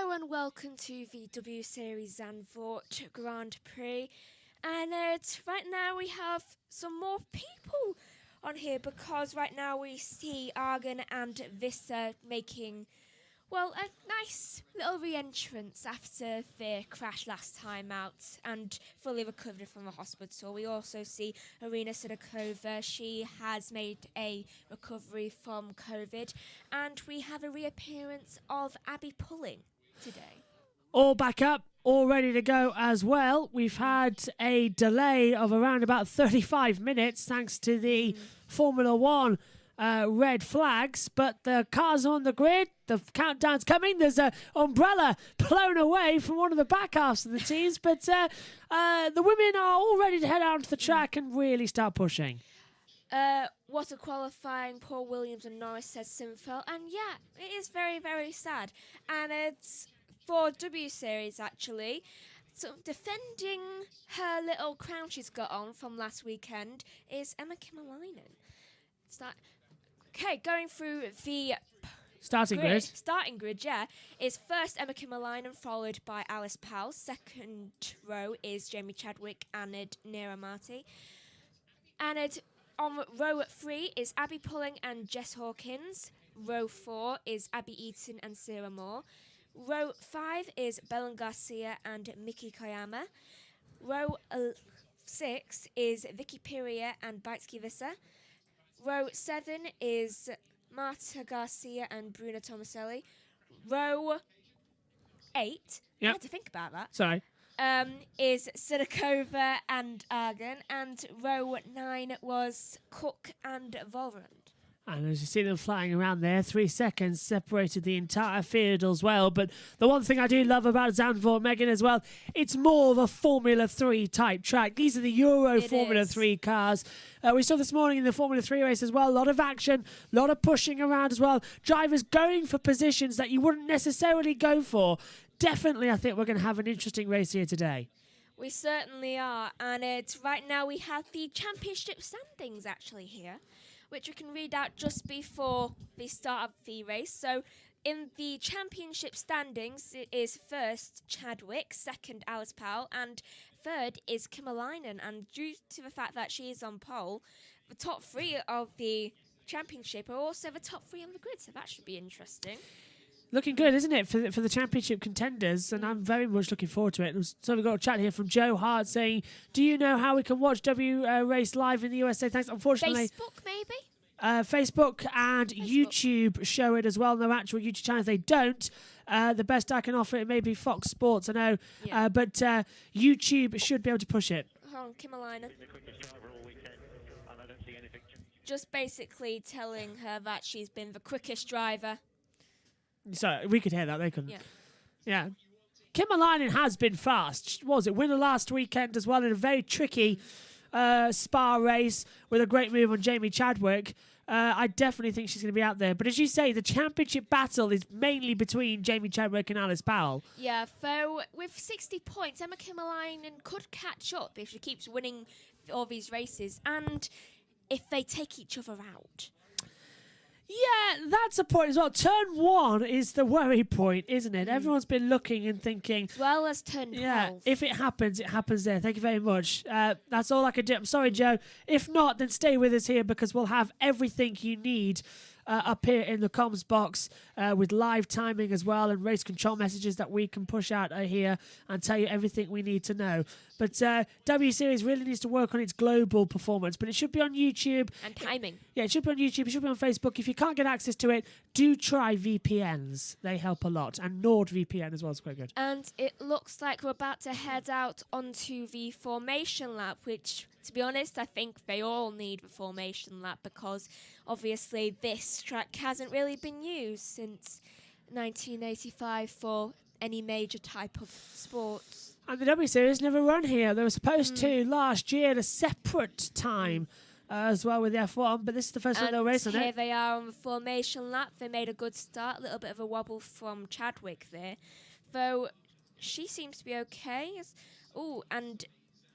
Hello and welcome to the W Series Zandvoort Grand Prix. And right now we have some more people on here because right now we see Argan and Vissa making, well, a nice little re-entrance after their crash last time out and fully recovered from the hospital. We also see Arina Sidakova. She has made a recovery from COVID. And we have a reappearance of Abby Pulling today. All back up, all ready to go as well. We've had a delay of around about 35 minutes thanks to the Formula One red flags, but the cars are on the grid. The countdown's coming. There's an umbrella blown away from one of the back halves of the teams, but the women are all ready to head out onto the track and really start pushing. What a qualifying, Paul Williams and Norris, says Sinfel. And yeah, it is very, very sad. And it's for W Series, actually. So defending her little crown she's got on from last weekend is Emma Kimalainen. Okay, going through the Starting grid, yeah, is first Emma Kimalainen, followed by Alice Powell. Second row is Jamie Chadwick and Nira Marti. And on row 3 is Abby Pulling and Jess Hawkins. Row 4 is Abby Eaton and Sarah Moore. Row 5 is Belen Garcia and Miki Koyama. Row 6 is Vicky Piria and Baitski Vissa. Row 7 is Marta Garcia and Bruna Tomaselli. Row 8, I had to think about that. Sorry. Is Sidakova and Argan, and row 9 was Cook and Volrand. And as you see them flying around there, 3 seconds separated the entire field as well. But the one thing I do love about Zandvoort, Megan, as well, it's more of a Formula 3 type track. These are the Euro Formula 3 cars. We saw this morning in the Formula 3 race as well, a lot of action, a lot of pushing around as well. Drivers going for positions that you wouldn't necessarily go for. Definitely, I think we're going to have an interesting race here today. We certainly are. And right now we have the championship standings actually here, which we can read out just before the start of the race. So in the championship standings, it is first Chadwick, second Alice Powell, and third is Kimalainen. And due to the fact that she is on pole, the top 3 of the championship are also the top 3 on the grid, so that should be interesting. Looking good, isn't it, for the championship contenders? And I'm very much looking forward to it. So we've got a chat here from Joe Hart saying, do you know how we can watch W race live in the USA? Thanks. Unfortunately, Facebook, maybe? Facebook and YouTube show it as well. No actual YouTube channels, they don't. The best I can offer it may be Fox Sports, I know. Yeah. But YouTube should be able to push it. Hold on, Kimalainen. Just basically telling her that she's been the quickest driver. So we could hear that, they couldn't. Yeah. Kimalainen has been fast. What was it? Winner last weekend as well in a very tricky Spa race with a great move on Jamie Chadwick. I definitely think she's going to be out there. But as you say, the championship battle is mainly between Jamie Chadwick and Alice Powell. Yeah, so with 60 points, Emma Kimalainen could catch up if she keeps winning all these races and if they take each other out. Yeah, that's a point as well. Turn 1 is the worry point, isn't it? Everyone's been looking and thinking. As well as turn 12. Yeah, if it happens there. Thank you very much. That's all I could do. I'm sorry, Joe. If not, then stay with us here because we'll have everything you need up here in the comms box with live timing as well and race control messages that we can push out here and tell you everything we need to know. But W Series really needs to work on its global performance, but it should be on YouTube. And timing. It should be on YouTube. It should be on Facebook. If you can't get access to it, do try VPNs. They help a lot. And NordVPN as well is quite good. And it looks like we're about to head out onto the formation lap, which, to be honest, I think they all need the formation lap because obviously this track hasn't really been used since 1985 for any major type of sports. And the W Series never run here. They were supposed to last year at a separate time as well with the F1, but this is the first one they'll race on it. Here they are on the formation lap. They made a good start, a little bit of a wobble from Chadwick there, though she seems to be okay. Oh, and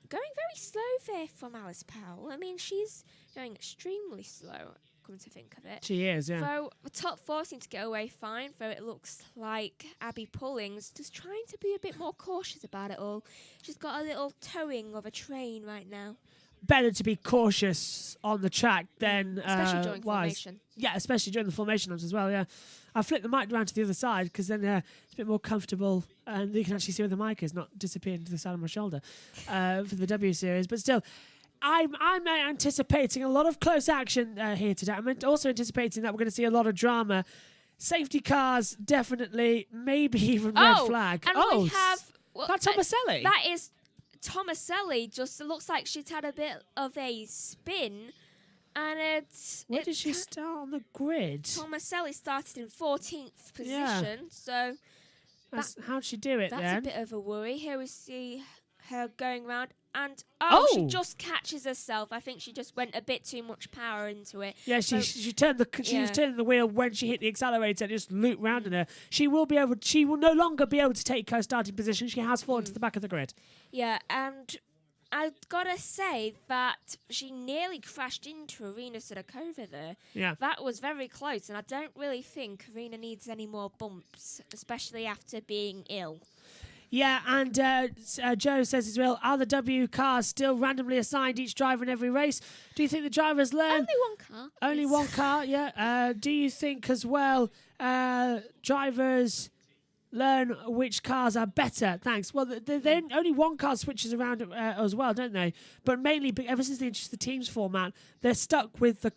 going very slow there from Alice Powell. I mean, she's going extremely slow. come to think of it. She is, yeah. So the top 4 seem to get away fine, though it looks like Abby Pulling's just trying to be a bit more cautious about it all. She's got a little towing of a train right now. Better to be cautious on the track than Especially during wise. formation. Yeah, especially during the formation runs as well, yeah. I flipped the mic around to the other side because then it's a bit more comfortable and you can actually see where the mic is, not disappear into the side of my shoulder for the W Series. But still, I'm anticipating a lot of close action here today. I'm also anticipating that we're going to see a lot of drama. Safety cars, definitely, maybe even red flag. And we have... That's Tomaselli. That is Tomaselli. Just looks like she's had a bit of a spin. And Where did she start on the grid? Tomaselli started in 14th position, so... How'd she do it That's then? a bit of a worry. Here we see her going round, and she just catches herself. I think she just went a bit too much power into it. Yeah, she turned she was turning the wheel when she hit the accelerator and just looped round in her. She will no longer be able to take her starting position. She has fallen to the back of the grid. Yeah, and I've gotta say that she nearly crashed into Arina Sudakova there. Yeah. That was very close, and I don't really think Arina needs any more bumps, especially after being ill. Yeah, and Joe says as well, are the W cars still randomly assigned each driver in every race? Do you think the drivers learn? Only one car. Only one car, yeah. Do you think as well drivers learn which cars are better? Thanks. Well, only one car switches around as well, don't they? But mainly, ever since they introduced the teams format, they're stuck with the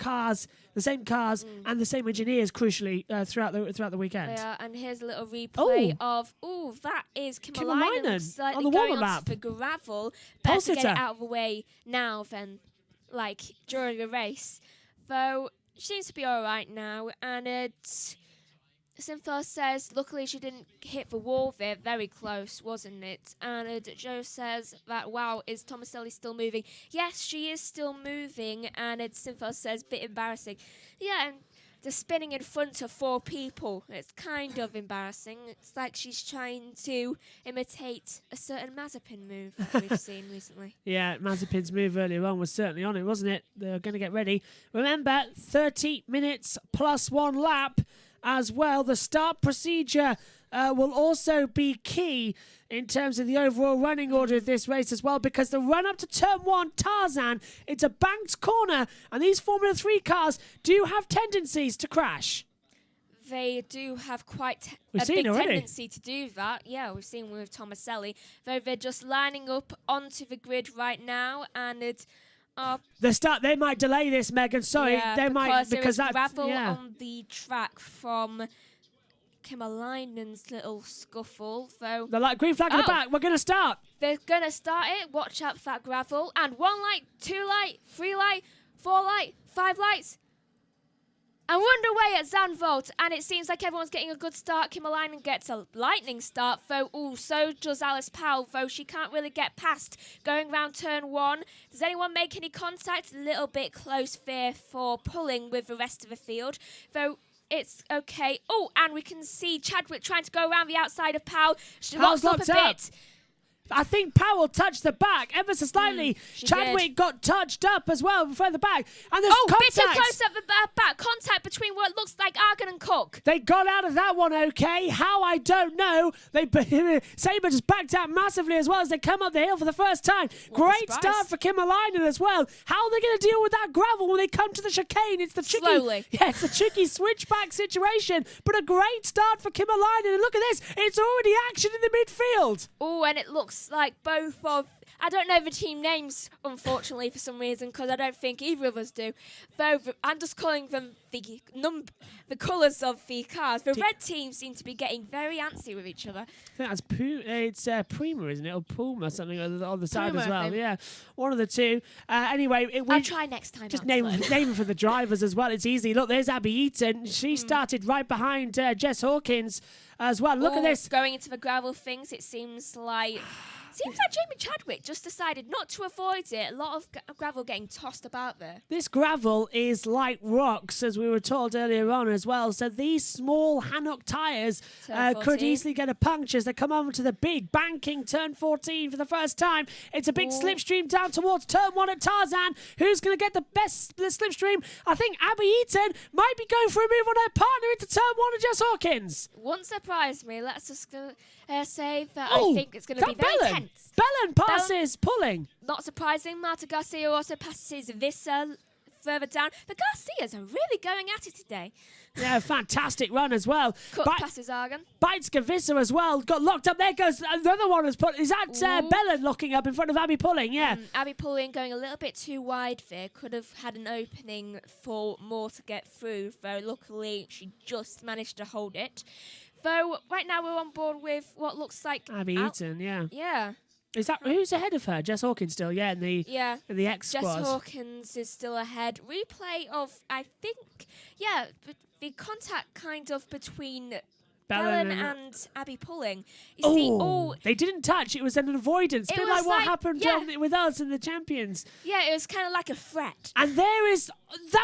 same cars and the same engineers, crucially, throughout the weekend. Yeah, and here's a little replay of, that is Kimalainen slightly on the going warm-up on lap. to the gravel. Better to get Pulsitter. it out of the way now than, during a race. Though, she seems to be all right now, and it's... Synthos says, luckily she didn't hit the wall there. Very close, wasn't it? And Joe says that, wow, is Tomaselli still moving? Yes, she is still moving. And Synthos says, bit embarrassing. Yeah, and just spinning in front of 4 people. It's kind of embarrassing. It's like she's trying to imitate a certain Mazepin move that we've seen recently. Yeah, Mazepin's move earlier on was certainly on it, wasn't it? They're going to get ready. Remember, 30 minutes plus 1 lap. As well, the start procedure will also be key in terms of the overall running order of this race as well, because the run up to turn 1, Tarzan, it's a banked corner, and these Formula 3 cars do have tendencies to crash. They do have quite We've a seen big already. tendency to do that. Yeah, we've seen with Tomaselli. Though they're just lining up onto the grid right now, and it's... They might delay this, Megan. Sorry, yeah, they might because that's gravel yeah. on the track from Kimalainen's little scuffle. So The green flag in the back. We're going to start. They're gonna start it. Watch out for that gravel. And 1 light, 2 light, 3 light, 4 light, 5 lights. And we're underway at Zandvoort, and it seems like everyone's getting a good start. Kimalainen gets a lightning start, though so does Alice Powell, though she can't really get past going round turn 1. Does anyone make any contact? A little bit close there for pulling with the rest of the field, though it's okay. Oh, and we can see Chadwick trying to go around the outside of Powell. She locks up a bit. I think Powell touched the back ever so slightly. Chadwick got touched up as well before the back. And there's bit too close at the back. Contact between what looks like Argan and Cook. They got out of that one okay. How, I don't know. Sabre just backed out massively as well as they come up the hill for the first time. Great start for Kimalainen as well. How are they going to deal with that gravel when they come to the chicane? It's the tricky, slowly. Yeah, it's a tricky switchback situation. But a great start for Kimalainen. And look at this. It's already action in the midfield. Oh, and it looks like both of... I don't know the team names, unfortunately, for some reason, because I don't think either of us do. Both, I'm just calling them the colours of the cars. The red team seem to be getting very antsy with each other. I think it's Prima, isn't it? Or Puma, something on the side Puma, as well. Yeah, one of the two. Anyway, I'll try next time. Just name for the drivers as well. It's easy. Look, there's Abby Eaton. She started right behind Jess Hawkins as well. Look at this. Going into the gravel things, it seems like Seems like Jamie Chadwick just decided not to avoid it. A lot of gravel getting tossed about there. This gravel is like rocks, as we were told earlier on as well. So these small Hannock tyres Turn could 14. easily get a puncture as they come over to the big banking turn 14 for the first time. It's a big Ooh. slipstream down towards turn 1 at Tarzan. Who's going to get the best slipstream? I think Abby Eaton might be going for a move on her partner into turn 1 at Jess Hawkins. Won't surprise me. Let's just say that Oh, I think it's going to be very Bellon. tense. Bellon passes pulling. Not surprising, Marta Garcia also passes Visser further down. The Garcias are really going at it today. Yeah, fantastic run as well. Cook passes Argan. Bites Gavissa as well. Got locked up. There goes another one. Is that Ooh. Bellon locking up in front of Abby Pulling? Yeah. Abby Pulling going a little bit too wide there. Could have had an opening for more to get through, though luckily she just managed to hold it. Though right now we're on board with what looks like Abby Eaton, yeah. Yeah. Is that who's ahead of her? Jess Hawkins still, yeah, in the X Jess squad. Hawkins is still ahead. Replay of, I think, the contact kind of between Bellon and Abby Pulling. You see, they didn't touch. It was an avoidance. It Bit was like what like- happened yeah. with us in the Champions. yeah, it was kind of like a threat. And that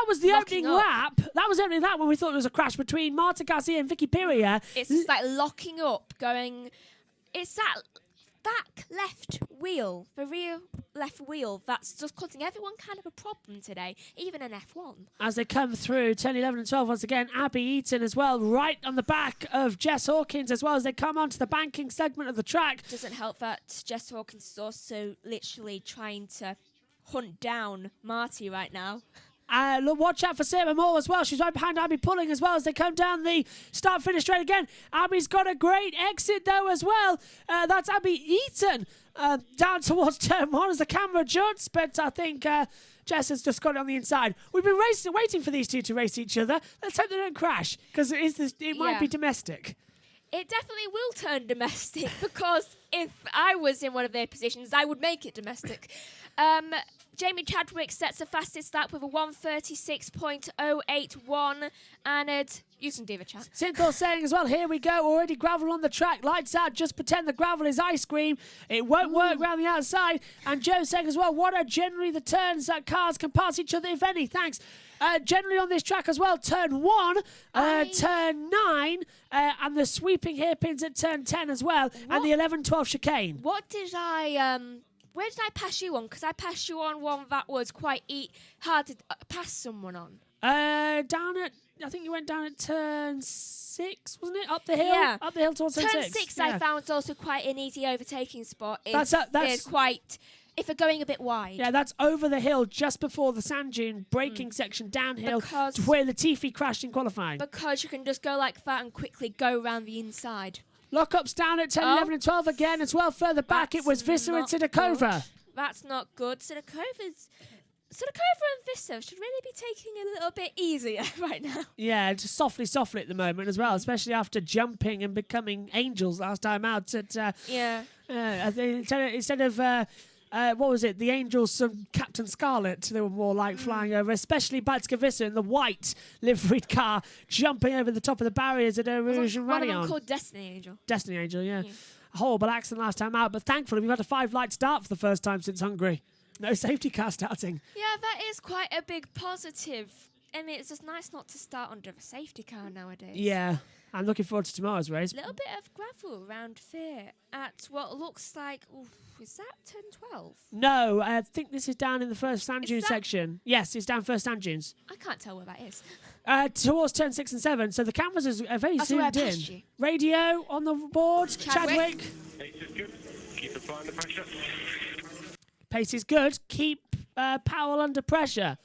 was the Locking opening up. lap. That was the opening lap when we thought there was a crash between Marta Garcia and Vicky Piria. It's just like locking up, going. It's that back left wheel, the rear left wheel, that's just causing everyone kind of a problem today, even an F1. As they come through, 10, 11 and 12 once again, Abby Eaton as well, right on the back of Jess Hawkins as well as they come onto the banking segment of the track. Doesn't help that Jess Hawkins is also literally trying to hunt down Marty right now. Look, watch out for Sarah Moore as well. She's right behind Abby Pulling as well as they come down the start-finish straight again. Abby's got a great exit though as well. That's Abby Eaton down towards turn 1 as the camera juts, but I think Jess has just got it on the inside. We've been waiting for these two to race each other. Let's hope they don't crash because it might be domestic. It definitely will turn domestic because if I was in one of their positions, I would make it domestic. Jamie Chadwick sets the fastest lap with a 1:36.081, and you can do the chat. Synthor saying as well, here we go, already gravel on the track, lights out, just pretend the gravel is ice cream. It won't work round the outside. And Joe saying as well, what are generally the turns that cars can pass each other, if any? Thanks. Generally on this track as well, turn 1, turn 9, and the sweeping hairpins at turn 10 as well, and the 11-12 chicane. What did where did I pass you on? Because I passed you on one that was quite hard to pass someone on. I think you went down at turn 6, wasn't it? Up the hill? Yeah. Up the hill towards turn 6. Turn 6 I found is also quite an easy overtaking spot. That's quite, if they're going a bit wide. Yeah, that's over the hill just before the sand dune braking section downhill Because- to where Latifi crashed in qualifying. Because you can just go like that and quickly go around the inside. Lockups down at 10, 11 and 12 again as well. Further back, it was Visser and not Sidakova. good. That's not good. Sidakova and Visser should really be taking it a little bit easier right now. Yeah, just softly at the moment as well, especially after jumping and becoming angels last time out at... I think instead of what was it? The Angels from Captain Scarlet. They were more like flying over, especially Batskavissa in the white liveried car, jumping over the top of the barriers at Rouge and One of them Radion. called Destiny Angel. Destiny Angel, yeah. A horrible accident last time out, but thankfully we've had a 5-light start for the first time since Hungary. No safety car starting. Yeah, that is quite a big positive. I mean, it's just nice not to start under a safety car nowadays. Yeah, I'm looking forward to tomorrow's race. A little bit of gravel around there at what looks like, is that turn 12? No, I think this is down in the first sand Is dune that- section. Yes, it's down first sand dunes. I can't tell where that is. Towards turn 6 and 7, so the cameras are very That's where I zoomed in. passed you. Radio on the board, Chadwick. Pace is good. Keep applying the pressure. Pace is good. Keep Powell under pressure.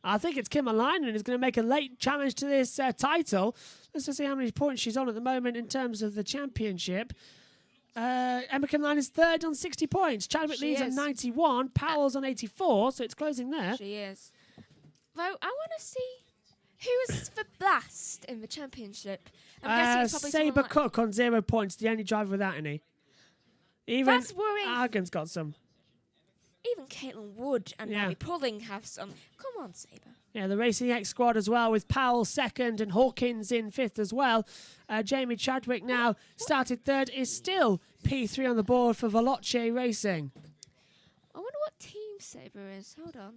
I think it's Kim Alainen who's going to make a late challenge to this title. Let's just see how many points she's on at the moment in terms of the championship. Emma Kim Alainen is third on 60 points. Chadwick She leads on is. 91. Powell's on 84, so it's closing there. She is. Though, I want to see who's the last in the championship. I'm guessing it's probably Saber someone like- Cook on 0 points, the only driver without any. Even That's worrying. Argan's got some. Even Caitlin Wood and Yeah. Abby Pulling have some. Come on, Saber. Yeah, the Racing X squad as well, with Powell second and Hawkins in fifth as well. Jamie Chadwick now started third, is still P3 on the board for Veloce Racing. I wonder what Team Sabre is. Hold on.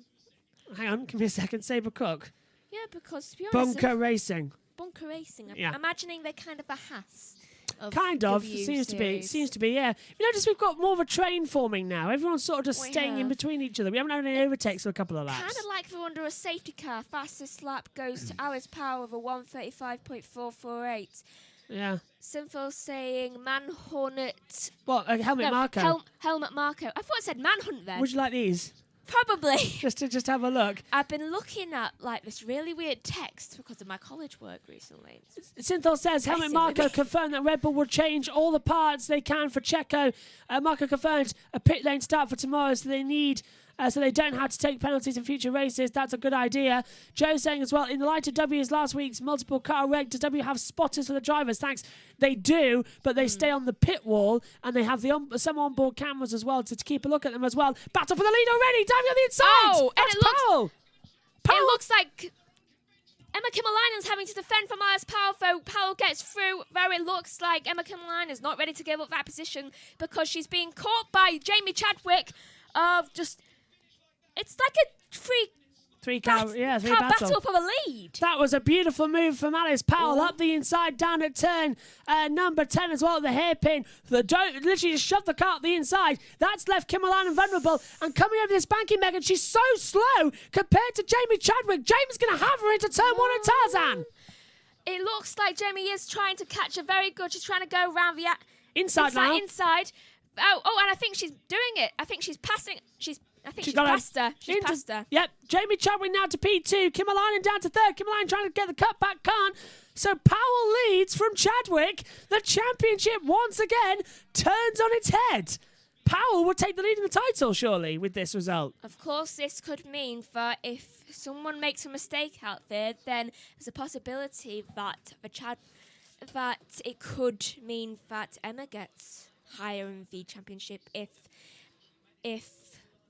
Hang on, give me a second. Sabre Cook. Yeah, because to be honest, Bunker Racing. Bunker Racing. I'm Yeah. imagining they're kind of a Haas. Kind of. W Seems to be. series. Seems to be, yeah. You notice we've got more of a train forming now. Everyone's sort of just We staying in have. between each other. We haven't had any overtakes for a couple of Kind laps. of like they're under a safety car. Fastest lap goes to Alice Power with a 1:35.448. Yeah. Sinful saying Manhunt. What, Helmet No, Marco? Helmet Marco. I thought it said Manhunt then. Would you like these? Probably. Just to have a look. I've been looking at like this really weird text because of my college work recently. Synthol says Helmet Messing with Marco me. confirmed that Red Bull will change all the parts they can for Checo. Marco confirmed a pit lane start for tomorrow, so they don't have to take penalties in future races. That's a good idea. Joe saying as well, in the light of W's last week's multiple car wreck, does W have spotters for the drivers? Thanks. They do, but they stay on the pit wall, and they have some onboard cameras as well to keep a look at them as well. Battle for the lead already. W on the inside. Oh, and That's it looks- Powell. It looks like Emma Kimalainen's having to defend from Alice Powell, though Powell gets through, though it looks like Emma Kimalainen's not ready to give up that position because she's being caught by Jamie Chadwick. It's like a three car battle for the lead. That was a beautiful move from Alice Powell up the inside, down at turn number 10 as well at the hairpin. Literally just shoved the car up the inside. That's left Kim Alainen vulnerable. And coming over this banking Megan, she's so slow compared to Jamie Chadwick. Jamie's going to have her into turn 1 at Tarzan. It looks like Jamie is trying to catch a very good. She's trying to go around the Inside now. Inside. Oh, and I think she's doing it. I think she's passing. I think she's passed her. She's passed her. Yep, Jamie Chadwick now to P2. Kim Alainen down to 3rd. Kim Alainen trying to get the cut back, can't. So Powell leads from Chadwick. The championship once again turns on its head. Powell will take the lead in the title, surely, with this result. Of course, this could mean that if someone makes a mistake out there, then there's a possibility that that it could mean that Emma gets higher in the championship if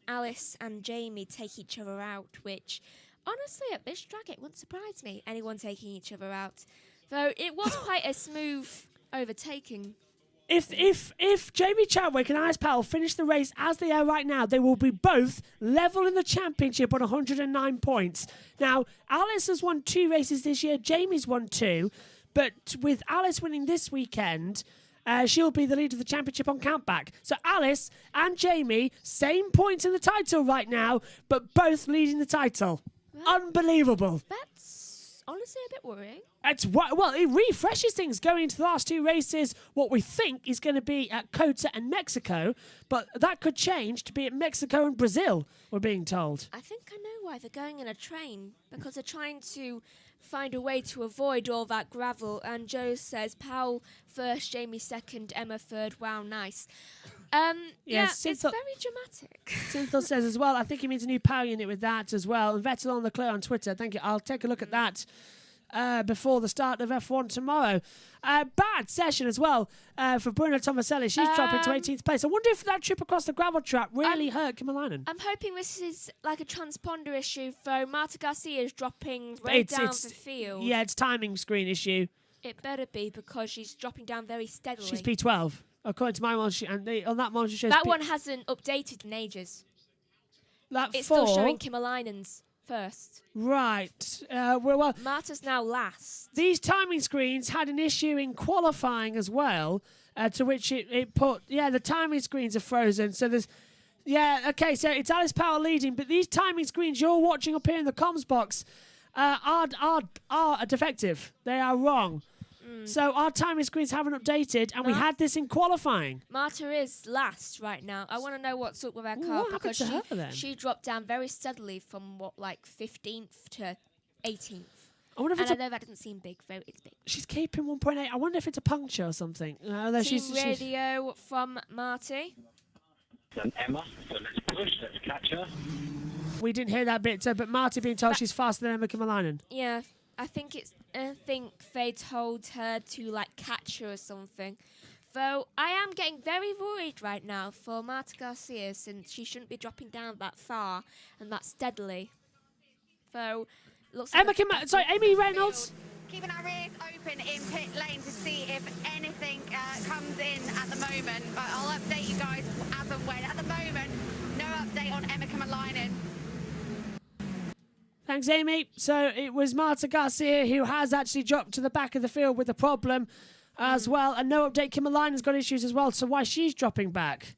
Alice and Jamie take each other out, which honestly at this track it wouldn't surprise me, anyone taking each other out. Though it was quite a smooth overtaking. If Jamie Chadwick and Alice Powell finish the race as they are right now, they will be both level in the championship on 109 points. Now, Alice has won 2 races this year, Jamie's won 2, but with Alice winning this weekend, she'll be the leader of the championship on countback. So Alice and Jamie, same points in the title right now, but both leading the title. Unbelievable. That's honestly a bit worrying. Well, it refreshes things going into the last 2 races. What we think is going to be at COTA and Mexico, but that could change to be at Mexico and Brazil, we're being told. I think I know why they're going in a train, because they're trying to find a way to avoid all that gravel. And Joe says Powell first, Jamie second, Emma third. Wow, nice. It's very dramatic. Synthol says as well, I think he means a new power unit with that as well. And Vettel on the clear on Twitter. Thank you. I'll take a look at that before the start of F1 tomorrow. Bad session as well for Bruno Tomaselli. She's dropping to 18th place. I wonder if that trip across the gravel trap really hurt Kim Alainen. I'm hoping this is like a transponder issue, though. Marta Garcia is dropping down the field. Yeah, it's timing screen issue. It better be, because she's dropping down very steadily. She's P12. According to my monitor, and on that monitor shows that one hasn't updated in ages. It's still showing Kim Alainen's first. Right. Well, Marta's now last. These timing screens had an issue in qualifying as well, to which it put... Yeah, the timing screens are frozen. So there's... Yeah, okay, so it's Alice Powell leading, but these timing screens you're watching up here in the comms box are defective. They are wrong. So our timing screens haven't updated, and we had this in qualifying. Marta is last right now. I want to know what's up with her car, what happened because to her then? she dropped down very steadily from 15th to 18th. I wonder if And it's I know that doesn't seem big, though it's big. she's keeping 1.8. I wonder if it's a puncture or something. Although Team radio from Marty. And Emma, so let's push, let's catch her. We didn't hear that bit, but Marty being told she's faster than Emma Kim Alainen. Yeah, I think they told her to catch her or something. Though I am getting very worried right now for Marta Garcia, since she shouldn't be dropping down that far and that steadily. Though looks like Amy Reynolds. keeping our ears open in pit lane to see if anything comes in at the moment. But I'll update you guys as and when. At the moment, no update on Emma Kamalainen. Thanks, Amy. So it was Marta Garcia who has actually dropped to the back of the field with a problem as well. And no update, Kimalainen's got issues as well. So why she's dropping back?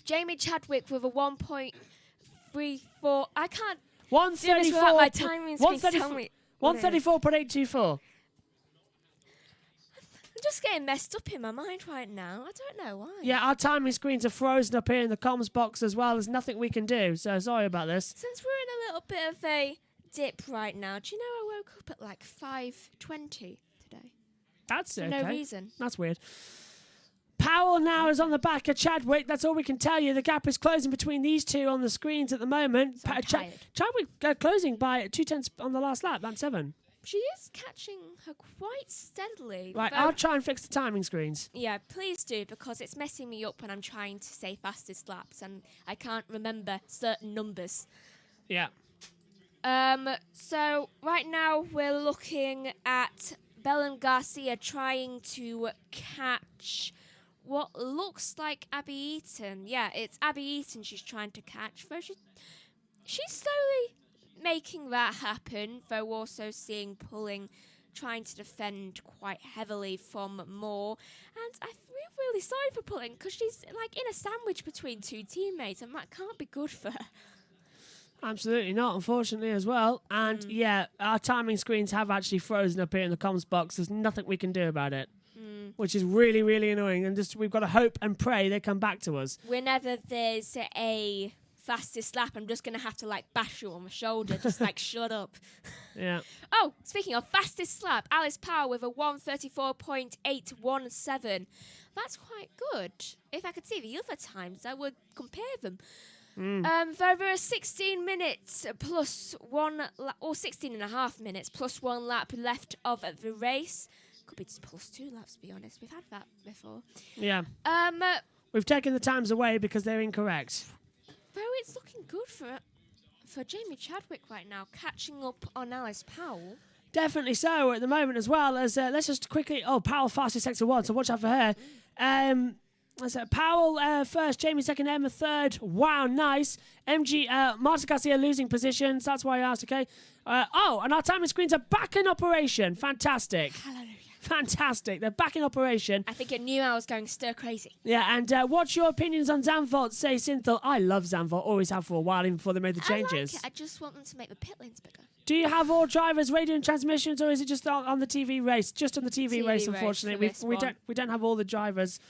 Jamie Chadwick with a 1.34. I can't. 134. My timing screen tell me. 134.824. I'm just getting messed up in my mind right now. I don't know why. Yeah, our timing screens are frozen up here in the comms box as well. There's nothing we can do, so sorry about this. Since we're in a little bit of a dip right now, do you know I woke up at like 5:20 today? That's For okay. no reason. That's weird. Powell now is on the back of Chadwick. That's all we can tell you. The gap is closing between these two on the screens at the moment. So I'm tired. Chadwick closing by 2/10 on the last lap, lap 7. She is catching her quite steadily. Right, though- I'll try and fix the timing screens. Yeah, please do, because it's messing me up when I'm trying to say fastest laps and I can't remember certain numbers. Yeah. So right now we're looking at Belen Garcia trying to catch what looks like Abby Eaton. Yeah, it's Abby Eaton she's trying to catch. Though she's slowly making that happen, though also seeing Pulling trying to defend quite heavily from Moore. And I feel really sorry for Pulling because she's like in a sandwich between two teammates and that can't be good for her. Absolutely not, unfortunately, as well. And yeah, our timing screens have actually frozen up here in the comms box. There's nothing we can do about it, which is really, really annoying. And just we've got to hope and pray they come back to us. Whenever there's a fastest lap, I'm just going to have to like bash you on the shoulder, just like shut up. Yeah. Oh, speaking of fastest lap, Alice Power with a 1:34.817. That's quite good. If I could see the other times, I would compare them. There are 16 minutes plus one, or 16 and a half minutes plus one lap left of the race. Could be just plus 2 laps, to be honest. We've had that before. Yeah. We've taken the times away because they're incorrect. Though it's looking good for Jamie Chadwick right now, catching up on Alice Powell. Definitely so at the moment as well. As let's just quickly. Oh, Powell fastest sector 1, so watch out for her. Powell first, Jamie second, Emma third. Wow, nice. Marta Garcia losing positions. That's why I asked. Okay. And our timing screens are back in operation. Fantastic. Hallelujah. Fantastic. They're back in operation. I think it knew I was going stir crazy. Yeah, and what's your opinions on Zandvoort? Say Synthel. I love Zandvoort. Always have for a while, even before they made the changes. I like it. I just want them to make the pit lanes bigger. Do you have all drivers radio and transmissions, or is it just on the TV race? Just on the TV race, race unfortunately. for We this one. don't have all the drivers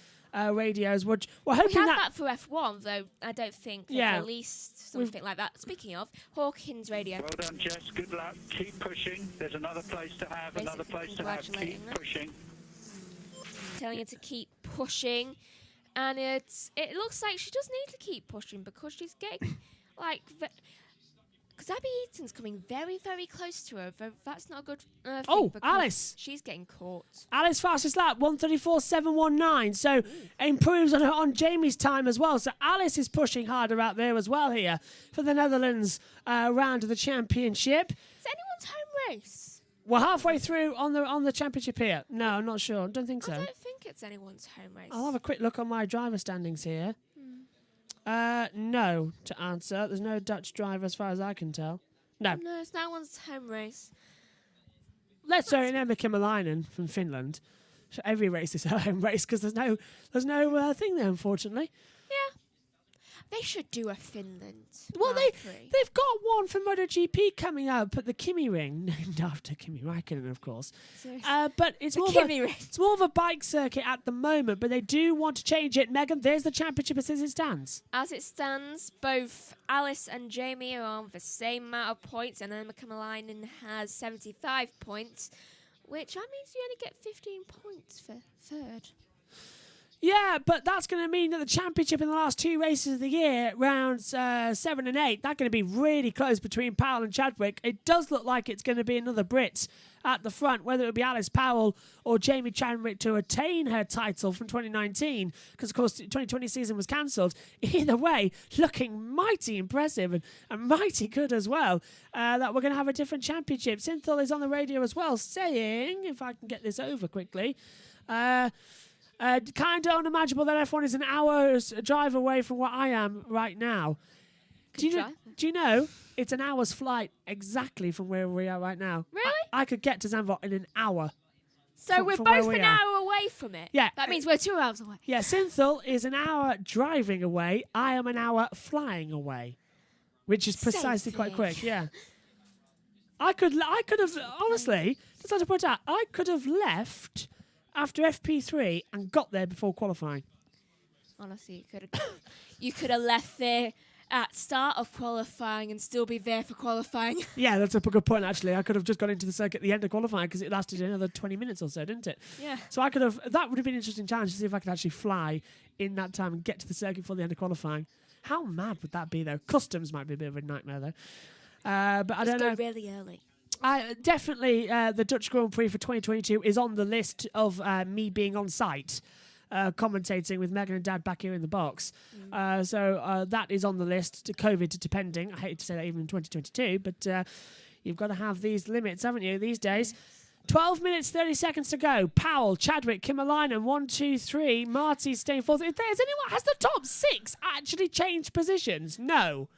radios. We're We hoping have that. that for F1, though I don't think they've Yeah. released something like that. Speaking of, Hawkins Radio. Well done, Jess. Good luck. Keep pushing. There's another place to have. Another Basically place to have. congratulating Keep them. pushing. Telling her to keep pushing, and it looks like she does need to keep pushing because she's getting like because Abby Eaton's coming very, very close to her. That's not a good thing because Alice. she's getting caught. Alice fastest lap 1:34.719, so improves on Jamie's time as well. So Alice is pushing harder out there as well here for the Netherlands round of the championship. Is it anyone's home race? We're halfway through on the championship here. No, I'm not sure. I don't think so. I don't think it's anyone's home race. I'll have a quick look on my driver standings here. No, to answer. There's no Dutch driver as far as I can tell. No. No, it's no one's home race. Let's throw in Emma Kimalainen from Finland. So every race is her home race because there's no thing there, unfortunately. Yeah. They should do a Finland. Well, Grand Prix. they've got one for MotoGP coming up at the Kimi Ring, named after Kimi Räikkönen, of course. Seriously. But it's The more, Kimi Ring. it's more of a bike circuit at the moment, but they do want to change it. Megan, there's the championship as it stands. As it stands, both Alice and Jamie are on the same amount of points, and Emma Kamalainen has 75 points, which that means you only get 15 points for third. Yeah, but that's going to mean that the championship in the last 2 races of the year, rounds 7 and 8, that's going to be really close between Powell and Chadwick. It does look like it's going to be another Brit at the front, whether it be Alice Powell or Jamie Chadwick to attain her title from 2019, because, of course, the 2020 season was cancelled. Either way, looking mighty impressive and mighty good as well, that we're going to have a different championship. Synthol is on the radio as well, saying, if I can get this over quickly, kind of unimaginable that F1 is an hour's drive away from where I am right now. Do you know it's an hour's flight exactly from where we are right now? Really? I could get to Zandvoort in an hour. So we're from where both we an are. hour away from it. Yeah. That means we're 2 hours away. Yeah, Synthol is an hour driving away. I am an hour flying away, which is precisely quite Safety. quick. Yeah. I could have, honestly, just have to point out, I could have left after FP3 and got there before qualifying. Honestly, you could have left there at start of qualifying and still be there for qualifying. Yeah, that's a good point, actually. I could have just got into the circuit at the end of qualifying because it lasted another 20 minutes or so, didn't it? Yeah. So I could have, that would have been an interesting challenge to see if I could actually fly in that time and get to the circuit before the end of qualifying. How mad would that be, though? Customs might be a bit of a nightmare, though. But I don't know. Go really early. Definitely the Dutch Grand Prix for 2022 is on the list of me being on site. Commentating with Megan and Dad back here in the box. So that is on the list, to COVID depending. I hate to say that even in 2022, but you've got to have these limits, haven't you, these days? 12 minutes, 30 seconds to go. Powell, Chadwick, Kimmerleinen, 1, 2, 3. Marty staying fourth. Has the top 6 actually changed positions? No.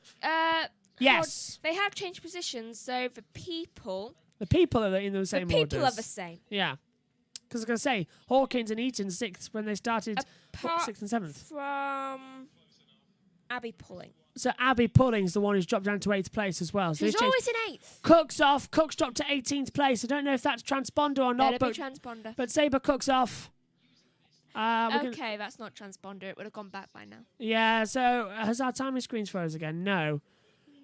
Yes. They have changed positions, so the people The people are in the same orders. are the same. Yeah. Because I was going to say, Hawkins and Eaton 6th when they started Apart 6th and 7th. from Abby Pulling. So Abby Pulling's the one who's dropped down to 8th place as well. So She's they've changed- always in 8th. Cook's off. Cook's dropped to 18th place. I don't know if that's transponder or not, Better be but, transponder. but Sabre Cook's off. Okay, that's not transponder. It would have gone back by now. Yeah, so has our timing screens froze again? No.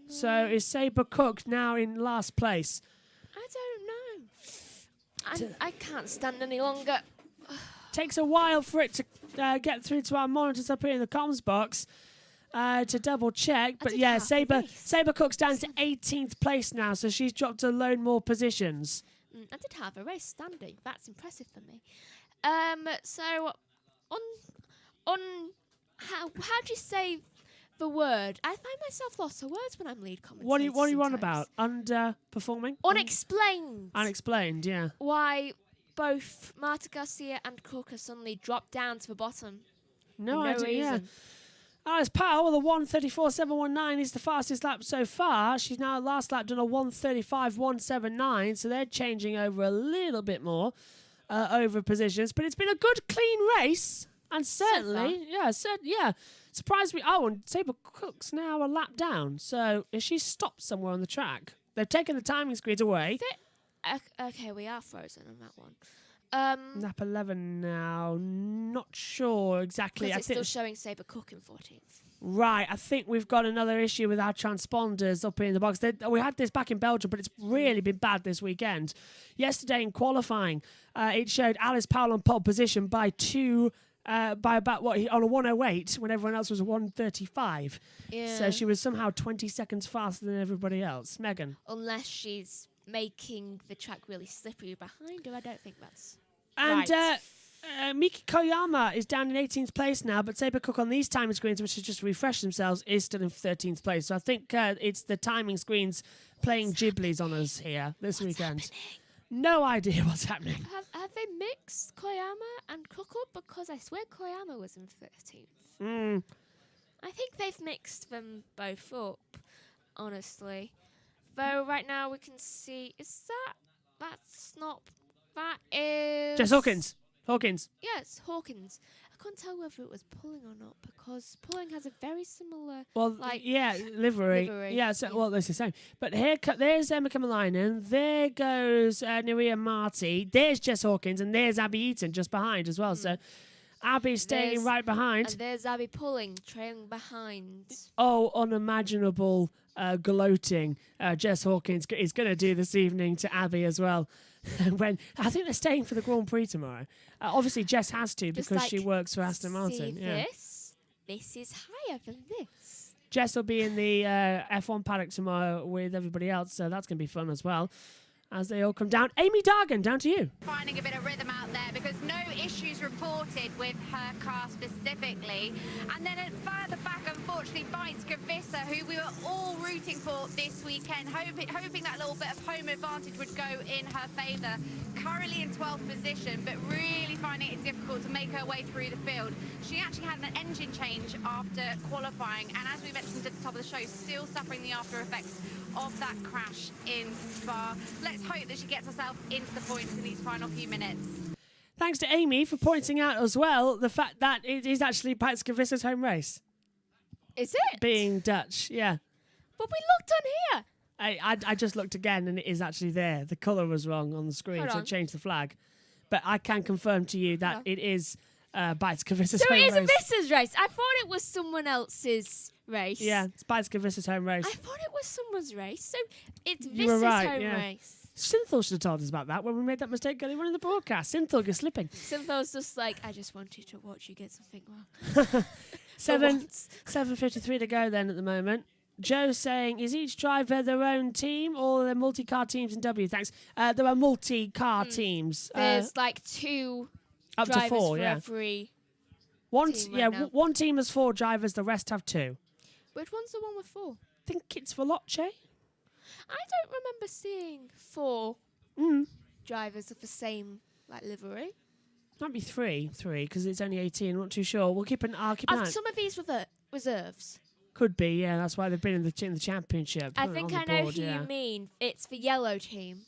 So is Sabre Cook now in last place? I don't know. I can't stand any longer. Takes a while for it to get through to our monitors up here in the comms box to double check. But did yeah, half the race. Sabre Cook's down to 18th place now, so she's dropped a load more positions. I did have a race standing. That's impressive for me. So on how do you say the word? I find myself lost for words when I'm lead commentating. What are you on sometimes. about? Underperforming? Unexplained. Unexplained, yeah. Why both Marta Garcia and Cook have suddenly dropped down to the bottom. No for idea. Yeah. reason. Alice Powell with a 1:34.719 is the fastest lap so far. She's now last lap done a 1:35.179, so they're changing over a little bit more over positions. But it's been a good, clean race, and certainly, surprised me. Oh, and Sabre Cook's now a lap down, so is she stopped somewhere on the track? They've taken the timing screens away. Okay, we are frozen on that one. Lap 11 now. Not sure exactly. Because I it's think still showing Sabre Cook in 14th. Right, I think we've got another issue with our transponders up here in the box. We had this back in Belgium, but it's really been bad this weekend. Yesterday in qualifying, it showed Alice Powell on pole position by about on a 1:08 when everyone else was a 1:35. Yeah. So she was somehow 20 seconds faster than everybody else. Megan. Unless she's making the track really slippery behind her, I don't think that's And right. Miki Koyama is down in 18th place now, but Sabre Cook on these timing screens, which has just refreshed themselves, is still in 13th place. So I think it's the timing screens playing Ghibli's on us here this weekend. Happening? No idea what's happening. Have they mixed Koyama and Cook up? Because I swear Koyama was in 13th. I think they've mixed them both up, honestly. Though right now we can see, that is... Jess Hawkins. Yes, Hawkins. I couldn't tell whether it was Pulling or not because Pulling has a very similar... Well, livery. Yeah, well, that's the same. But there's Emma Kimmerleinen. There goes Nuria Marty. There's Jess Hawkins, and there's Abby Eaton just behind as well. So Abby's staying right behind. And there's Abby Pulling, trailing behind. Oh, unimaginable gloating Jess Hawkins is going to do this evening to Abby as well. when I think they're staying for the Grand Prix tomorrow. Obviously, Jess has to Just because she like, works for Aston Martin. See Yeah. this is higher than this. Jess will be in the F1 paddock tomorrow with everybody else, so that's going to be fun as well. As they all come down. Amy Dargan, down to you. Finding a bit of rhythm out there because no issues reported with her car specifically. And then further back, unfortunately, bites Kavissa, who we were all rooting for this weekend, hoping that little bit of home advantage would go in her favour. Currently in 12th position, but really finding it difficult to make her way through the field. She actually had an engine change after qualifying, and as we mentioned at the top of the show, still suffering the after effects of that crash in Spa. Let's hope that she gets herself into the points in these final few minutes. Thanks to Amy for pointing out as well the fact that it is actually Bites Kavissa's home race. Is it? Being Dutch, yeah. But we looked on here. I just looked again and it is actually there. The colour was wrong on the screen, Hold so on. it changed the flag. But I can confirm to you that it is Bites Kavissa's So home it is race. Avissa's race. I thought it was someone else's race. Yeah, it's Bites Kavissa's home race. I thought it was someone's race. So it's You were Vissa's right, home yeah. race. Synthol should have told us about that when we made that mistake earlier on in the broadcast. Synthol, you're slipping. Synthol's just like, I just wanted to watch you get something wrong. 7:53 to go then at the moment. Joe saying, is each driver their own team or are there multi-car teams in W? Thanks. There are multi-car teams. There's like two up to drivers 4, for yeah. every. One, team yeah, right now. one team has 4 drivers, the rest have 2. Which one's the one with 4? I think it's Veloce. I don't remember seeing 4 Mm. drivers of the same like livery. Might be 3, because it's only 18. I'm not too sure. I'll keep an Are eye. some of these reserves? Could be, yeah. That's why they've been in the championship. I on think the I know board, who yeah. you mean. It's the yellow team.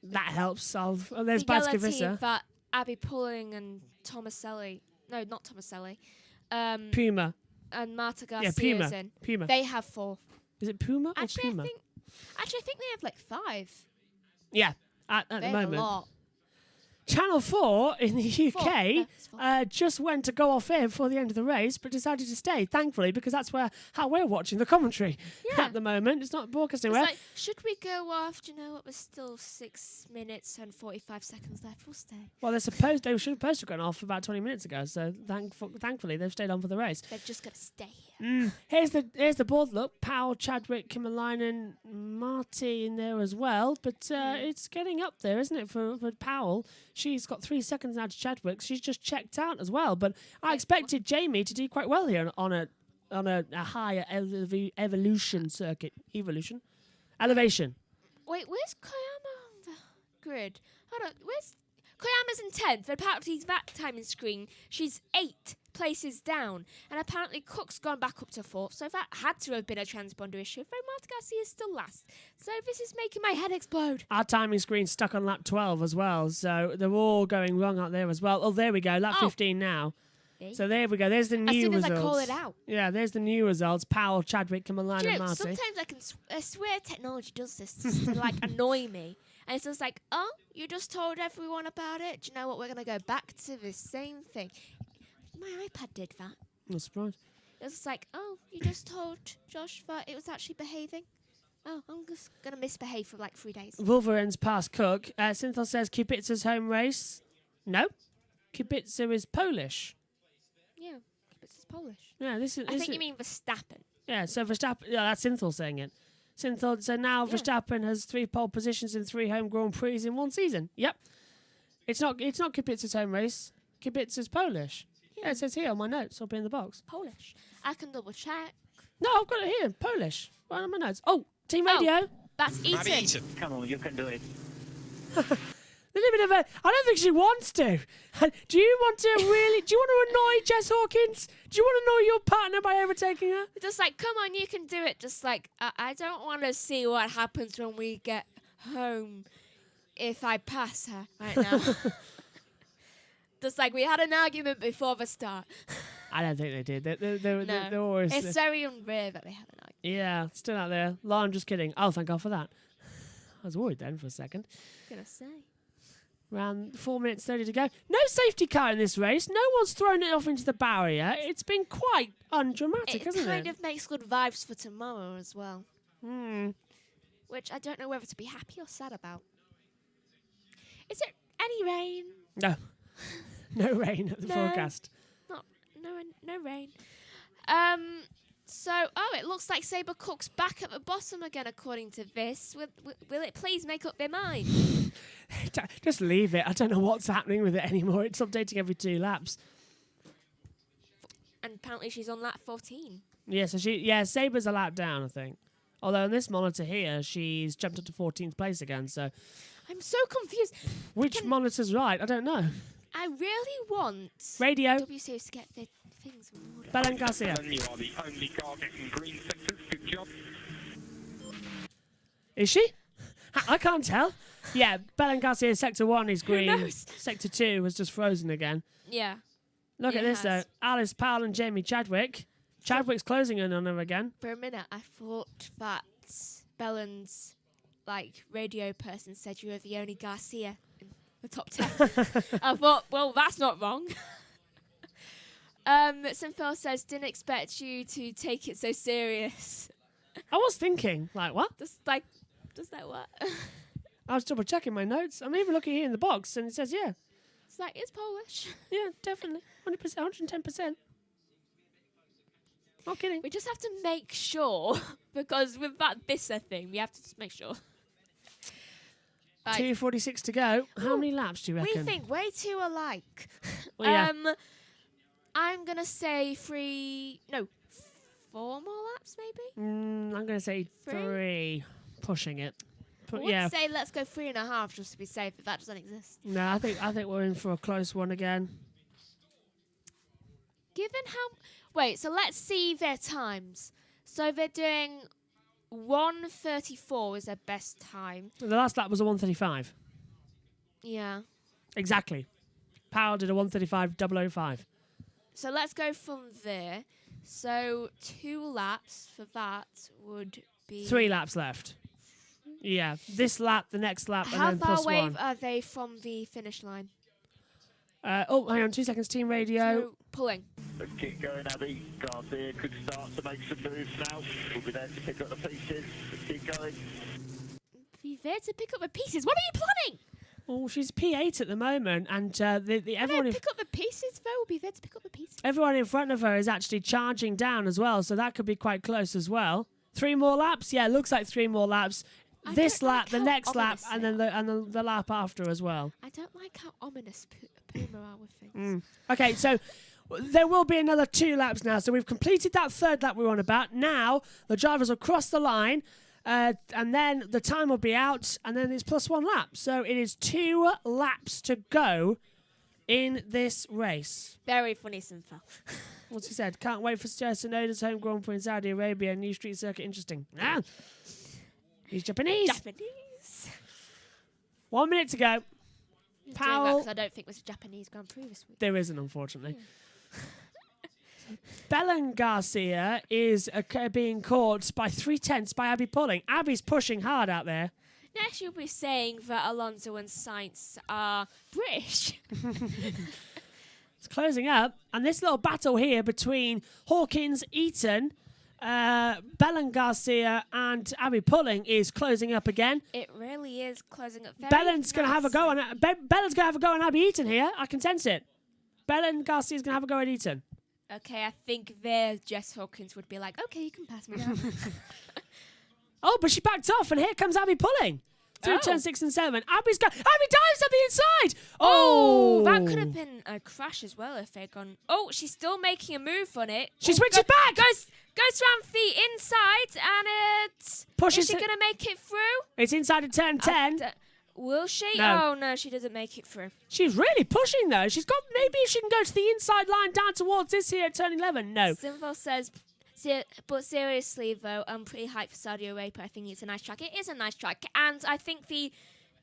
That helps. Oh, there's The yellow Bites team Kavissa. that Abby Pulling and Tomaselli. No, not Tomaselli. Puma. And Marta Yeah, Garcia's Puma. in. Puma. They have 4. Is it Puma or Actually, Puma? I think they have like 5. Yeah, at They the have moment. a lot. Channel 4 in the 4, UK yeah, it's 4. just went to go off air before the end of the race, but decided to stay, thankfully, because that's how we're watching the commentary Yeah. at the moment. It's not broadcasting. It's Well, like, should we go off? Do you know what? There's still 6 minutes and 45 seconds left. We'll stay. they should have supposed to have gone off about 20 minutes ago, so thankfully they've stayed on for the race. They're just gonna stay here. Here's the board look. Powell, Chadwick, Kimmerleinen, Marty in there as well. But it's getting up there, isn't it, for Powell? She's got 3 seconds now to Chadwick. She's just checked out as well. But I expected Jamie to do quite well here on a higher elevation. Wait, where's Koyama on the grid? Hold on, where's Koyama's in 10th? But apparently that timing screen, she's 8 places down. And apparently Cook's gone back up to 4th. So that had to have been a transponder issue. Though Marta Garcia is still last. So this is making my head explode. Our timing screen's stuck on lap 12 as well. So they're all going wrong out there as well. Oh, there we go. Lap 15 now. So there we go. There's the new As soon as results. I call it out. Yeah, there's the new results. Powell, Chadwick, Kimmerleinen, Do you and know, Marty. sometimes I swear technology does this just to like annoy me. And it's just like, oh, you just told everyone about it. Do you know what? We're going to go back to the same thing. My iPad did that. Not surprised. It was like, oh, you just told Josh that it was actually behaving. Oh, I'm just going to misbehave for like 3 days. Wolverine's past Cook. Synthol says Kubica's home race. No. Kubica is Polish. Yeah, it's Polish. Yeah, this is. I think you mean Verstappen. Yeah, so Verstappen. Yeah, that's Synthol saying it. Synthol. So now Yeah. Verstappen has 3 pole positions in 3 home Grand Prix in 1 season. Yep. It's not Kubica's home race. Kubica's Polish. Yeah, it says here on my notes. I'll be in the box. Polish. I can double check. No, I've got it here. Polish. Right on my notes. Oh, Team Radio. That's Eaton. Come on, you can do it. A little bit of a. I don't think she wants to. Do you want to annoy Jess Hawkins? Do you want to annoy your partner by overtaking her? Just like, come on, you can do it. Just like, I don't want to see what happens when we get home if I pass her right now. Just like we had an argument before the start. I don't think they did. They're No, always. it's very unrare that they have an argument. Yeah, still out there. Law, I'm just kidding. Oh, thank God for that. I was worried then for a second. Gonna say. Around 4 minutes 30 to go. No safety car in this race. No one's thrown it off into the barrier. It's been quite undramatic, It hasn't it? kind of makes good vibes for tomorrow as well. Hmm. Which I don't know whether to be happy or sad about. Is there any rain? No. No rain at the No. forecast. No rain. So, it looks like Sabre Cook's back at the bottom again, according to this. Will it please make up their mind? Just leave it. I don't know what's happening with it anymore. It's updating every 2 laps. And apparently she's on lap 14. Yeah, so Sabre's a lap down, I think. Although on this monitor here, she's jumped up to 14th place again. So I'm so confused. which monitor's right? I don't know. I really want Radio. W Series to get their things in order. Belen Garcia. You are the only car getting green sectors. Good job. Is she? I can't tell. Yeah, Belen Garcia, Sector 1 is green. knows? Sector 2 was just frozen again. Yeah. Look It at this, has. though. Alice Powell and Jamie Chadwick. Chadwick's closing in on her again. For a minute, I thought that Belen's radio person said you were the only Garcia in the top 10. I thought, well, that's not wrong. Sinfel says, didn't expect you to take it so serious. I was thinking, what? Does that what? I was double checking my notes. I'm even looking here in the box, and it says, yeah. It's Polish. Yeah, definitely. 100%, 110%. Not kidding. We just have to make sure, because with that Bissa thing, we have to just make sure. Right. 2:46 to go. How Ooh, many laps do you We reckon? think way too alike. Well, yeah. I'm going to say 4 more laps maybe? I'm going to say 3. Pushing it. I would say let's go 3.5 just to be safe if that doesn't exist. No, I think we're in for a close one again. Given how... Wait, so let's see their times. So they're doing 1:34 is their best time. The last lap was a 1:35. Yeah. Exactly. Powell did a 1:35.005. So let's go from there. So 2 laps for that would be... 3 laps left. Yeah. This lap, the next lap, How and then far plus away 1. are they from the finish line? Hang on, 2 seconds. Team radio. So pulling. Let's keep going, Abby. Garcia could start to make some moves now. We'll be there to pick up the pieces. Let's keep going. Be there to pick up the pieces. What are you planning? Oh, she's P8 at the moment, and everyone Pick up the pieces, though. We'll be there to pick up the pieces. everyone in front of her is actually charging down as well, so that could be quite close as well. 3 more laps? Yeah, looks like 3 more laps. I This don't like lap, the how next lap, ominous and they then the lap after as well. I don't like how ominous Puma are with things. Okay, so there will be another 2 laps now. So we've completed that 3rd lap we were on about. Now the drivers will cross the line, and then the time will be out, and then it's plus 1 lap. So it is 2 laps to go in this race. Very funny, Sinfel. What's he said? Can't wait for Sonoda's home Grand Prix in Saudi Arabia. New street circuit, interesting. He's Japanese. Japanese. 1 minute to go. Powell. I don't think there's a Japanese Grand Prix this week. There isn't, unfortunately. Belen Garcia is being caught by 3/10 by Abby Pulling. Abby's pushing hard out there. Next, you'll be saying that Alonso and Sainz are British. It's closing up. And this little battle here between Hawkins, Eaton, Belen Garcia and Abby Pulling is closing up again. It really is closing up very Belen's going to have a go nicely. on Belen's going to have a go on Abby Eaton here. I can sense it. Belen Garcia's going to have a go at Eaton. Okay, I think there Jess Hawkins would be like, okay, you can pass me down. Oh, but she backed off, and here comes Abby Pulling through Oh. turn 6 and 7. Abby dives at the inside. Oh, that could have been a crash as well if they'd gone. Oh, she's still making a move on it. She Oh, switches back. Goes around the inside, and it's... Pushes Is she it- going to make it through? It's inside of turn 10. Will she? No. Oh, no, she doesn't make it through. She's really pushing, though. She's got... Maybe she can go to the inside line down towards this here at turn 11. No. Simval says, but seriously, though, I'm pretty hyped for Saudi Arabia. I think it's a nice track. It is a nice track. And I think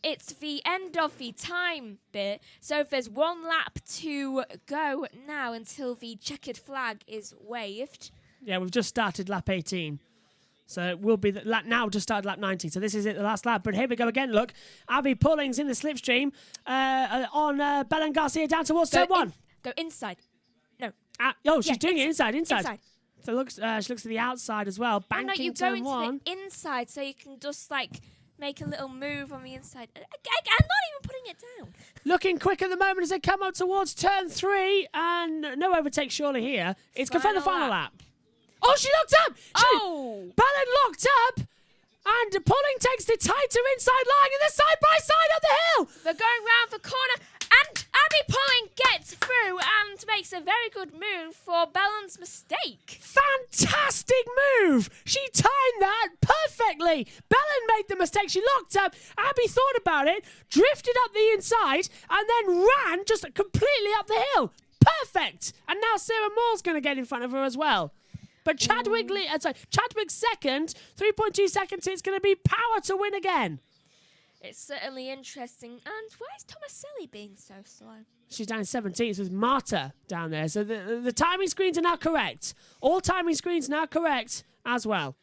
it's the end of the time bit. So if there's 1 lap to go now until the checkered flag is waved. Yeah, we've just started lap 18. So it will be the lap now, just started lap 90. So this is it, the last lap. But here we go again. Look, Abby Pulling's in the slipstream on Belen Garcia down towards turn 1. Go inside. No. She's doing it inside. Inside. So she looks to the outside as well. Oh, no, Banking you go turn into 1. the inside so you can just, make a little move on the inside. I'm not even putting it down. Looking quick at the moment as they come up towards turn 3, and no overtake surely here. It's confirmed the final lap. Oh, she locked up! Ballon locked up! And Pulling takes the tighter inside line in the side-by-side up the hill! They're going round the corner, and Abby Pulling gets through and makes a very good move for Bellon's mistake. Fantastic move! She timed that perfectly! Bellon made the mistake, she locked up, Abby thought about it, drifted up the inside, and then ran just completely up the hill. Perfect! And now Sarah Moore's going to get in front of her as well. But Chadwick's second, 3.2 seconds, it's going to be power to win again. It's certainly interesting. And why is Tomaselli being so slow? She's down in 17th with Marta down there. So the timing screens are now correct. All timing screens now correct as well.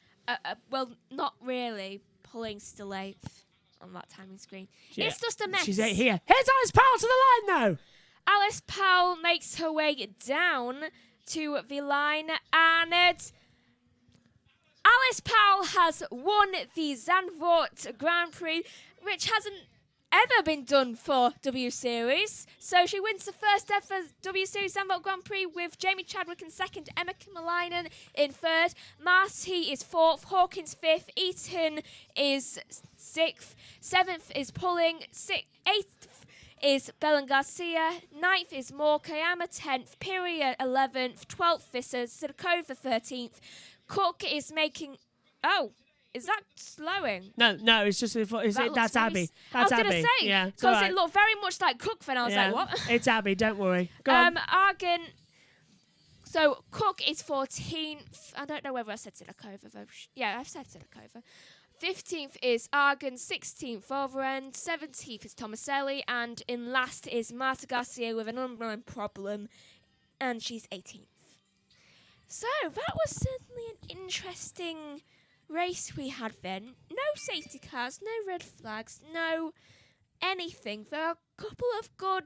Well, not really. Pulling's still 8th on that timing screen. Yeah, it's just a mess. She's 8 here. Here's Alice Powell to the line, though. Alice Powell makes her way down to the line, and Alice Powell has won the Zandvoort Grand Prix, which hasn't ever been done for W Series. So she wins the first ever W Series Zandvoort Grand Prix with Jamie Chadwick in second, Emma Kimalainen in third, Marty is 4th, Hawkins 5th, Eaton is 6th, 7th is Pulling, 8th is Belen Garcia, 9th is Moore, Kayama 10th, Piria 11th, 12th Visser, Sidakova 13th. Cook is making... Oh, is that slowing? No, it's just... that's Abby. That's I was Abby. going to say, yeah, because right. it looked very much like Cook then. I was like, what? It's Abby, don't worry. Go on. Argan... So, Cook is 14th. I don't know whether I said Sidakova, though. Yeah, I've said Sidakova. 15th is Argan, 16th Overend, 17th is Tomaselli, and in last is Marta Garcia with an underlying problem, and she's 18th. So that was certainly an interesting race we had then. No safety cars, no red flags, no anything. There are a couple of good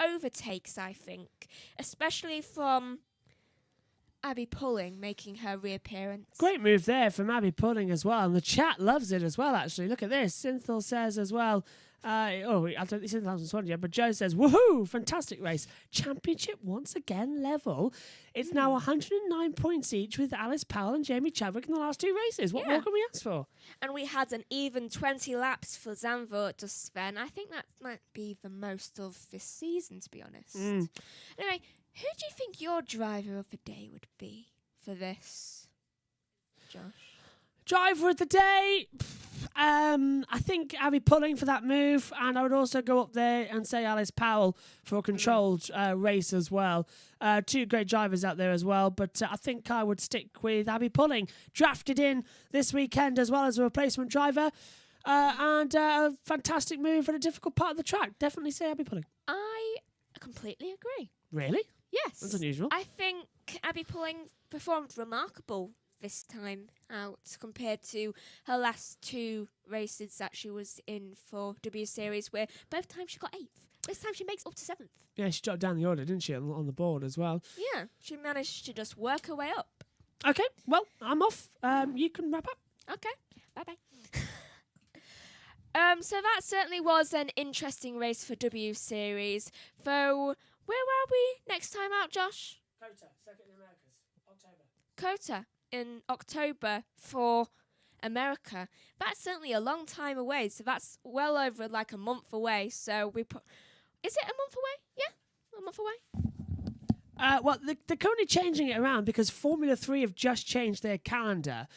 overtakes, I think, especially from Abby Pulling making her reappearance. Great move there from Abby Pulling as well. And the chat loves it as well, actually. Look at this. Synthil says as well, I don't think Synthil hasn't responded yet, but Joe says, woohoo, fantastic race. Championship once again level. It's now 109 points each with Alice Powell and Jamie Chadwick in the last 2 races. What more can we ask for? And we had an even 20 laps for Zandvoort just then. I think that might be the most of this season, to be honest. Anyway, who do you think your driver of the day would be for this, Josh? Driver of the day, I think Abby Pulling for that move, and I would also go up there and say Alice Powell for a controlled race as well. 2 great drivers out there as well, but I think I would stick with Abby Pulling, drafted in this weekend as well as a replacement driver, and a fantastic move at a difficult part of the track. Definitely say Abby Pulling. I completely agree. Really? Yes. That's unusual. I think Abby Pulling performed remarkable this time out compared to her last 2 races that she was in for W Series, where both times she got 8th. This time she makes up to 7th. Yeah, she dropped down the order, didn't she, on the board as well? Yeah, she managed to just work her way up. Okay, well, I'm off. You can wrap up. Okay, bye-bye. So that certainly was an interesting race for W Series. So where are we next time out, Josh? COTA, Circuit in Americas, October. COTA in October for America. That's certainly a long time away. So that's well over like a month away. So is it a month away? Yeah, a month away. Well, they're currently changing it around because Formula 3 have just changed their calendar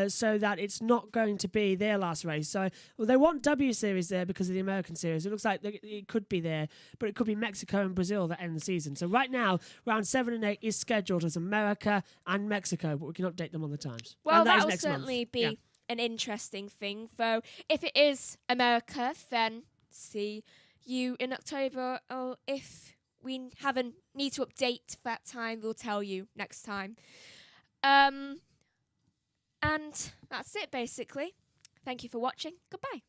so that it's not going to be their last race. So they want W Series there because of the American Series. It looks like it could be there, but it could be Mexico and Brazil that end the season. So right now, round 7 and 8 is scheduled as America and Mexico, but we can update them on the times. Well, that is will next certainly month. be an interesting thing. Though if it is America, then see you in October, or if we need to update that time, we'll tell you next time. And that's it, basically. Thank you for watching. Goodbye.